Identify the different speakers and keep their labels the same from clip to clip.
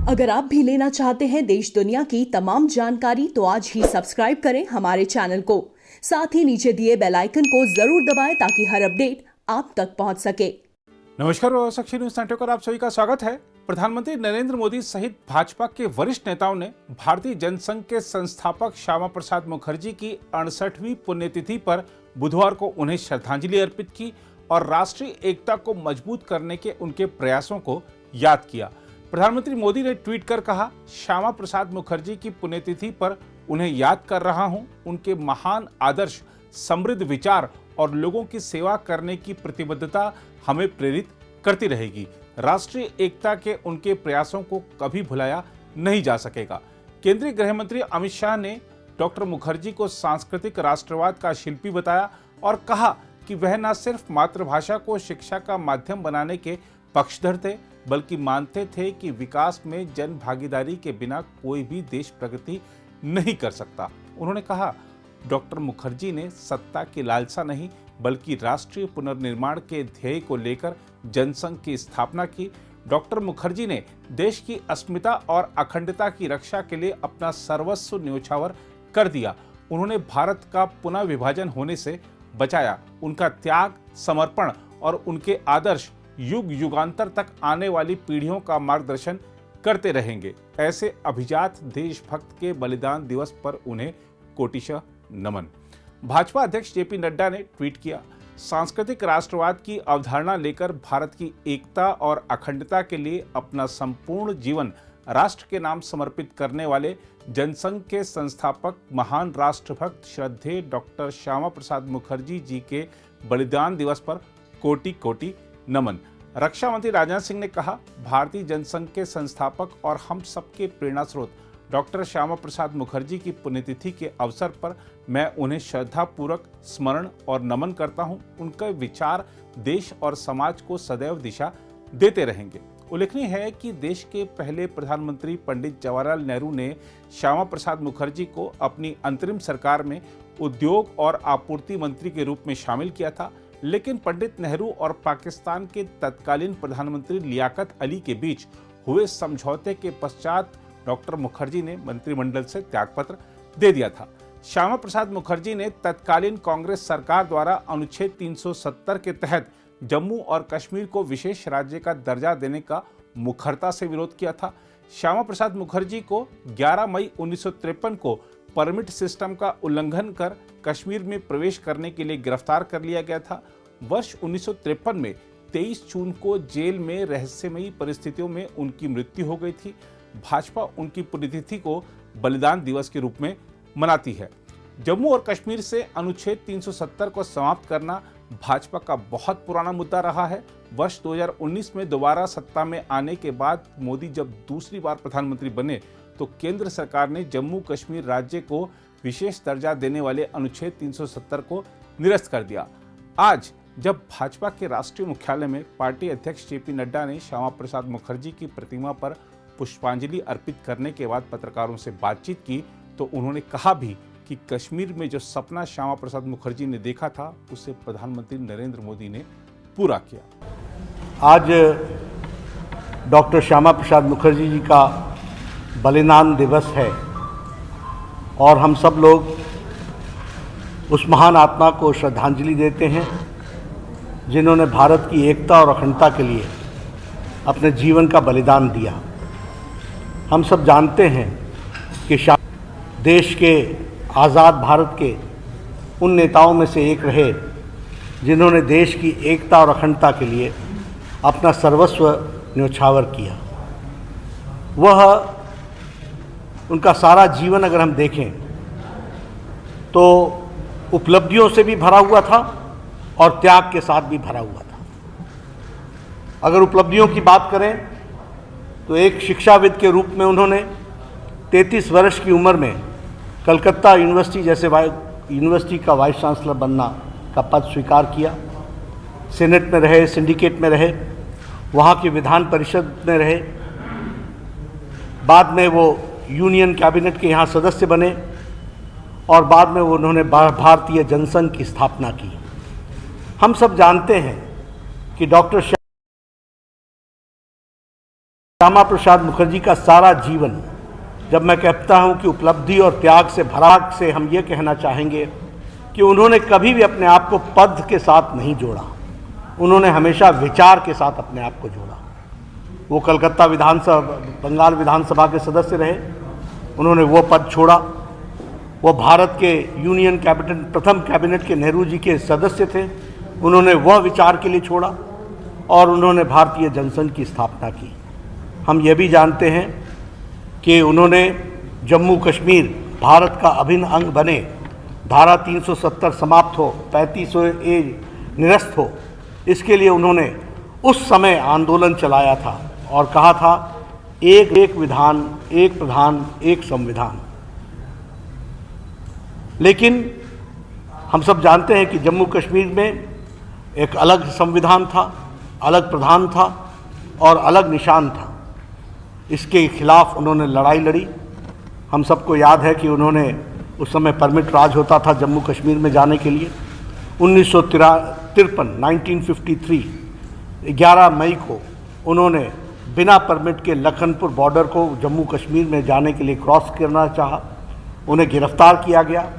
Speaker 1: अगर आप भी लेना चाहते हैं देश दुनिया की तमाम जानकारी तो आज ही सब्सक्राइब करें हमारे चैनल को। साथ ही नीचे दिए बेल आइकन को जरूर दबाएं ताकि हर अपडेट आप तक पहुंच सके।
Speaker 2: नमस्कार, साक्षी न्यूज नेटवर्क पर आप सभी का स्वागत है। प्रधानमंत्री नरेंद्र मोदी सहित भाजपा के वरिष्ठ नेताओं ने भारतीय जनसंघ के संस्थापक श्यामा प्रसाद मुखर्जी की 68वीं पुण्यतिथि पर बुधवार को उन्हें श्रद्धांजलि अर्पित की और राष्ट्रीय एकता को मजबूत करने के उनके प्रयासों को याद किया। प्रधानमंत्री मोदी ने ट्वीट कर कहा, श्यामा प्रसाद मुखर्जी की पुण्यतिथि पर उन्हें याद कर रहा हूं। उनके महान आदर्श, समृद्ध विचार और लोगों की सेवा करने की प्रतिबद्धता हमें प्रेरित करती रहेगी। राष्ट्रीय एकता के उनके प्रयासों को कभी भुलाया नहीं जा सकेगा। केंद्रीय गृह मंत्री अमित शाह ने डॉक्टर मुखर्जी को सांस्कृतिक राष्ट्रवाद का शिल्पी बताया और कहा कि वह न सिर्फ मातृभाषा को शिक्षा का माध्यम बनाने के पक्षधर थे, बल्कि मानते थे कि विकास में जन भागीदारी के बिना कोई भी देश प्रगति नहीं कर सकता। उन्होंने कहा, डॉक्टर मुखर्जी ने सत्ता की लालसा नहीं बल्कि राष्ट्रीय पुनर्निर्माण के ध्येय को लेकर जनसंघ की स्थापना की। डॉक्टर मुखर्जी ने देश की अस्मिता और अखंडता की रक्षा के लिए अपना सर्वस्व न्योछावर कर दिया। उन्होंने भारत का पुनः विभाजन होने से बचाया। उनका त्याग, समर्पण और उनके आदर्श युग युगांतर तक आने वाली पीढ़ियों का मार्गदर्शन करते रहेंगे। ऐसे अभिजात देशभक्त के बलिदान दिवस पर उन्हें कोटिशः नमन। भाजपा अध्यक्ष जेपी नड्डा ने ट्वीट किया, सांस्कृतिक राष्ट्रवाद की अवधारणा लेकर भारत की एकता और अखंडता के लिए अपना संपूर्ण जीवन राष्ट्र के नाम समर्पित करने वाले जनसंघ के संस्थापक महान राष्ट्रभक्त श्रद्धेय डॉक्टर श्यामा प्रसाद मुखर्जी जी के बलिदान दिवस पर कोटि कोटि नमन। रक्षा मंत्री राजनाथ सिंह ने कहा, भारतीय जनसंघ के संस्थापक और हम सबके प्रेरणा स्रोत डॉक्टर श्यामा प्रसाद मुखर्जी की पुण्यतिथि के अवसर पर मैं उन्हें श्रद्धापूर्वक स्मरण और नमन करता हूं। उनके विचार देश और समाज को सदैव दिशा देते रहेंगे। उल्लेखनीय है कि देश के पहले प्रधानमंत्री पंडित जवाहरलाल नेहरू ने श्यामा प्रसाद मुखर्जी को अपनी अंतरिम सरकार में उद्योग और आपूर्ति मंत्री के रूप में शामिल किया था, लेकिन पंडित नेहरू और पाकिस्तान के तत्कालीन प्रधानमंत्री लियाकत अली के बीच हुए समझौते के पश्चात डॉक्टर मुखर्जी ने मंत्रिमंडल से त्यागपत्र दे दिया था। श्यामा प्रसाद मुखर्जी ने तत्कालीन कांग्रेस सरकार द्वारा अनुच्छेद 370 के तहत जम्मू और कश्मीर को विशेष राज्य का दर्जा देने का मुखरता से विरोध किया था। श्यामा प्रसाद मुखर्जी को 11 मई 1953 को परमिट सिस्टम का उल्लंघन कर कश्मीर में प्रवेश करने के लिए गिरफ्तार कर लिया गया था। वर्ष 1953 में 23 जून को जेल में रहस्यमयी परिस्थितियों में उनकी मृत्यु हो गई थी। भाजपा उनकी पुण्यतिथि को बलिदान दिवस के रूप में मनाती है। जम्मू और कश्मीर से अनुच्छेद 370 को समाप्त करना भाजपा का बहुत पुराना मुद्दा रहा है। वर्ष 2019 में दोबारा सत्ता में आने के बाद मोदी जब दूसरी बार प्रधानमंत्री बने तो केंद्र सरकार ने जम्मू कश्मीर राज्य को विशेष दर्जा देने वाले अनुच्छेद 370 को निरस्त कर दिया। आज जब भाजपा के राष्ट्रीय मुख्यालय में पार्टी अध्यक्ष जेपी नड्डा ने श्यामा प्रसाद मुखर्जी की प्रतिमा पर पुष्पांजलि अर्पित करने के बाद पत्रकारों से बातचीत की तो उन्होंने कहा भी कि कश्मीर में जो सपना श्यामा प्रसाद मुखर्जी ने देखा था उसे प्रधानमंत्री नरेंद्र मोदी ने पूरा किया।
Speaker 3: आज डॉक्टर श्यामा प्रसाद मुखर्जी जी का बलिदान दिवस है और हम सब लोग उस महान आत्मा को श्रद्धांजलि देते हैं जिन्होंने भारत की एकता और अखंडता के लिए अपने जीवन का बलिदान दिया। हम सब जानते हैं कि देश के आज़ाद भारत के उन नेताओं में से एक रहे जिन्होंने देश की एकता और अखंडता के लिए अपना सर्वस्व न्योछावर किया। वह उनका सारा जीवन अगर हम देखें तो उपलब्धियों से भी भरा हुआ था और त्याग के साथ भी भरा हुआ था। अगर उपलब्धियों की बात करें तो एक शिक्षाविद के रूप में उन्होंने 33 वर्ष की उम्र में कलकत्ता यूनिवर्सिटी जैसे यूनिवर्सिटी का वाइस चांसलर बनना का पद स्वीकार किया। सीनेट में रहे, सिंडिकेट में रहे, वहाँ की विधान परिषद में रहे। बाद में वो यूनियन कैबिनेट के यहाँ सदस्य बने और बाद में उन्होंने भारतीय जनसंघ की स्थापना की। हम सब जानते हैं कि डॉक्टर श्यामा प्रसाद मुखर्जी का सारा जीवन, जब मैं कहता हूं कि उपलब्धि और त्याग से भरा, से हम ये कहना चाहेंगे कि उन्होंने कभी भी अपने आप को पद के साथ नहीं जोड़ा। उन्होंने हमेशा विचार के साथ अपने आप को जोड़ा। वो कलकत्ता विधानसभा, बंगाल विधानसभा के सदस्य रहे, उन्होंने वो पद छोड़ा। वो भारत के यूनियन कैबिनेट, प्रथम कैबिनेट के नेहरू जी के सदस्य थे, उन्होंने वह विचार के लिए छोड़ा और उन्होंने भारतीय जनसंघ की स्थापना की। हम ये भी जानते हैं कि उन्होंने जम्मू कश्मीर भारत का अभिन्न अंग बने, धारा 370 समाप्त हो, 35A निरस्त हो, इसके लिए उन्होंने उस समय आंदोलन चलाया था और कहा था एक विधान, एक प्रधान, एक संविधान। लेकिन हम सब जानते हैं कि जम्मू कश्मीर में एक अलग संविधान था, अलग प्रधान था और अलग निशान था। इसके खिलाफ उन्होंने लड़ाई लड़ी। हम सबको याद है कि उन्होंने उस समय परमिट राज होता था जम्मू कश्मीर में जाने के लिए। 1953 11 मई को उन्होंने बिना परमिट के लखनपुर बॉर्डर को जम्मू कश्मीर में जाने के लिए क्रॉस करना चाहा। उन्हें गिरफ्तार किया गया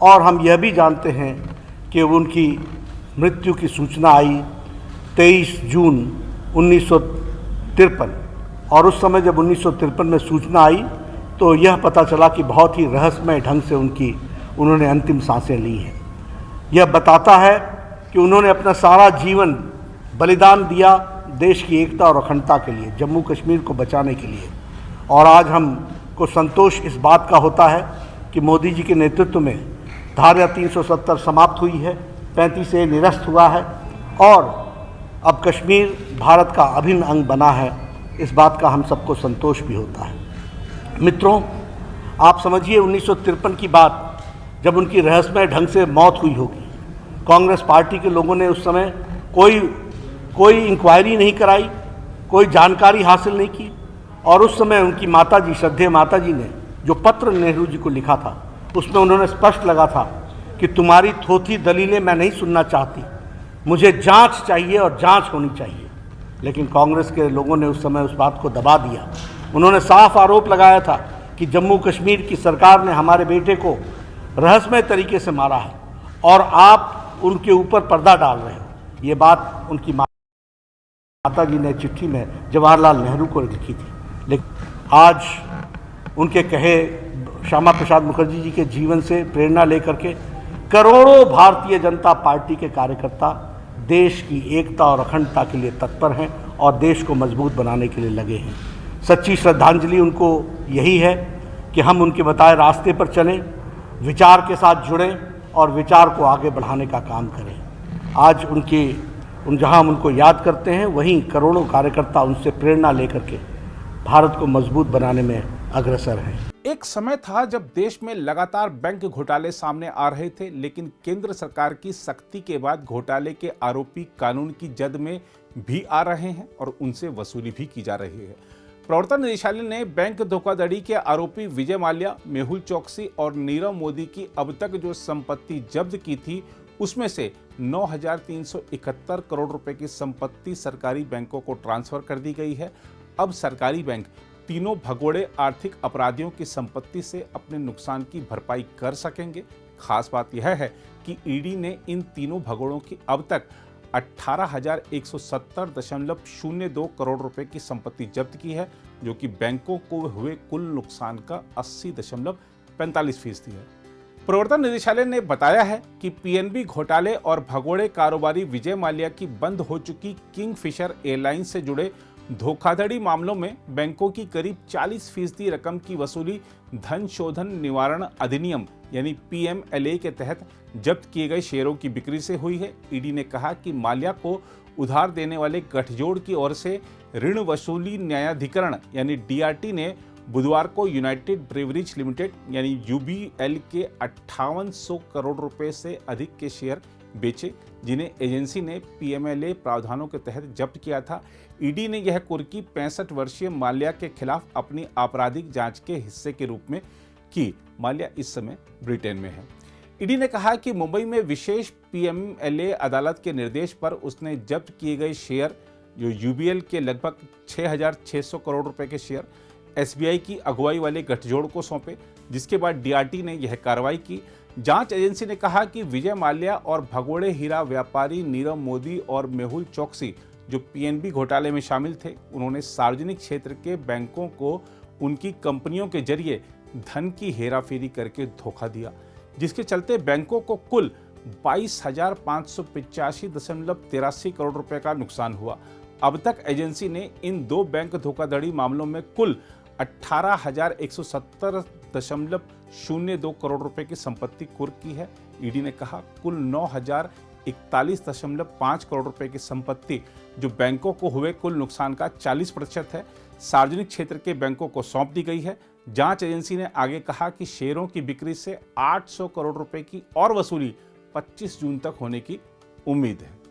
Speaker 3: और हम यह भी जानते हैं कि उनकी मृत्यु की सूचना आई 23 जून 1953 और उस समय जब 1953 में सूचना आई तो यह पता चला कि बहुत ही रहस्यमय ढंग से उन्होंने अंतिम सांसें ली हैं। यह बताता है कि उन्होंने अपना सारा जीवन बलिदान दिया देश की एकता और अखंडता के लिए, जम्मू कश्मीर को बचाने के लिए। और आज हमको संतोष इस बात का होता है कि मोदी जी के नेतृत्व में धारा 370 समाप्त हुई है, 35A निरस्त हुआ है और अब कश्मीर भारत का अभिन्न अंग बना है। इस बात का हम सबको संतोष भी होता है। मित्रों, आप समझिए 1953 की बात, जब उनकी रहस्यमय ढंग से मौत हुई होगी, कांग्रेस पार्टी के लोगों ने उस समय कोई इंक्वायरी नहीं कराई, कोई जानकारी हासिल नहीं की और उस समय उनकी माताजी, श्रद्धेय माताजी ने जो पत्र नेहरू जी को लिखा था उसमें उन्होंने स्पष्ट लगा था कि तुम्हारी थोथी दलीलें मैं नहीं सुनना चाहती, मुझे जांच चाहिए और जांच होनी चाहिए। लेकिन कांग्रेस के लोगों ने उस समय उस बात को दबा दिया। उन्होंने साफ आरोप लगाया था कि जम्मू कश्मीर की सरकार ने हमारे बेटे को रहस्यमय तरीके से मारा है और आप उनके ऊपर पर्दा डाल रहे हो। ये बात उनकी माता जी ने चिट्ठी में जवाहरलाल नेहरू को लिखी थी। लेकिन आज उनके कहे श्यामा प्रसाद मुखर्जी जी के जीवन से प्रेरणा लेकर के करोड़ों भारतीय जनता पार्टी के कार्यकर्ता देश की एकता और अखंडता के लिए तत्पर हैं और देश को मजबूत बनाने के लिए लगे हैं। सच्ची श्रद्धांजलि उनको यही है कि हम उनके बताए रास्ते पर चलें, विचार के साथ जुड़ें और विचार को आगे बढ़ाने का काम करें। आज जहां हम उनको याद करते हैं, वहीं करोड़ों कार्यकर्ता उनसे प्रेरणा लेकर के भारत को मजबूत बनाने में अग्रसर हैं।
Speaker 2: एक समय था जब देश में लगातार बैंक घोटाले सामने आ रहे थे, लेकिन केंद्र सरकार की सख्ती के बाद घोटाले के आरोपी कानून की जद में भी आ रहे हैं और उनसे वसूली भी की जा रही है। प्रवर्तन निदेशालय ने बैंक धोखाधड़ी के आरोपी विजय माल्या, मेहुल चोकसी और नीरव मोदी की अब तक जो संपत्ति जब्त की थी, उसमें से 9,371 करोड़ रुपए की संपत्ति सरकारी बैंकों को ट्रांसफर कर दी गई है। अब सरकारी बैंक तीनों भगोड़े आर्थिक अपराधियों की संपत्ति से अपने नुकसान की भरपाई कर सकेंगे। खास बात यह है कि ईडी ने इन तीनों भगोड़ों की अब तक 18,170.02 करोड़ रुपए की संपत्ति जब्त की है, जो कि बैंकों को हुए कुल नुकसान का 80.45% है। प्रवर्तन निदेशालय ने बताया है कि पीएनबी घोटाले और भगोड़े कारोबारी विजय माल्या की बंद हो चुकी किंगफिशर एयरलाइंस से जुड़े धोखाधड़ी मामलों में बैंकों की करीब 40% रकम की वसूली धन शोधन निवारण अधिनियम यानी पीएमएलए के तहत जब्त किए गए शेयरों की बिक्री से हुई है। ईडी ने कहा कि माल्या को उधार देने वाले गठजोड़ की ओर से ऋण वसूली न्यायाधिकरण यानी डीआरटी ने बुधवार को यूनाइटेड ब्रेवरीज लिमिटेड यानी यूबीएल के 5800 करोड़ रुपए से अधिक के शेयर बेचे, जिन्हें एजेंसी ने पीएमएलए प्रावधानों के तहत जब्त किया था। ईडी ने यह कुर्की 65 वर्षीय माल्या के खिलाफ अपनी आपराधिक जांच के हिस्से के रूप में की। माल्या इस समय ब्रिटेन में है। ईडी ने कहा कि मुंबई में विशेष पीएमएलए अदालत के निर्देश पर उसने जब्त किए गए शेयर जो यूबीएल के लगभग 6,600 करोड़ रुपए के शेयर एसबीआई की अगुवाई वाले गठजोड़ को सौंपे, जिसके बाद डीआरटी ने यह कार्रवाई की। जांच एजेंसी ने कहा कि विजय माल्या और भगोड़े हीरा व्यापारी नीरव मोदी और मेहुल चोकसी जो पीएनबी घोटाले में शामिल थे, उन्होंने सार्वजनिक क्षेत्र के बैंकों को उनकी कंपनियों के जरिए धन की हेराफेरी करके धोखा दिया, जिसके चलते बैंकों को कुल 22,585.83 करोड़ रुपए का नुकसान हुआ। अब तक एजेंसी ने इन 2 बैंक धोखाधड़ी मामलों में कुल 18,170.02 करोड़ रुपए की संपत्ति कुर्क की है। ईडी ने कहा कुल 9,041.5 करोड़ रुपए की संपत्ति जो बैंकों को हुए कुल नुकसान का 40% है, सार्वजनिक क्षेत्र के बैंकों को सौंप दी गई है। जांच एजेंसी ने आगे कहा कि शेयरों की बिक्री से 800 करोड़ रुपए की और वसूली 25 जून तक होने की उम्मीद है।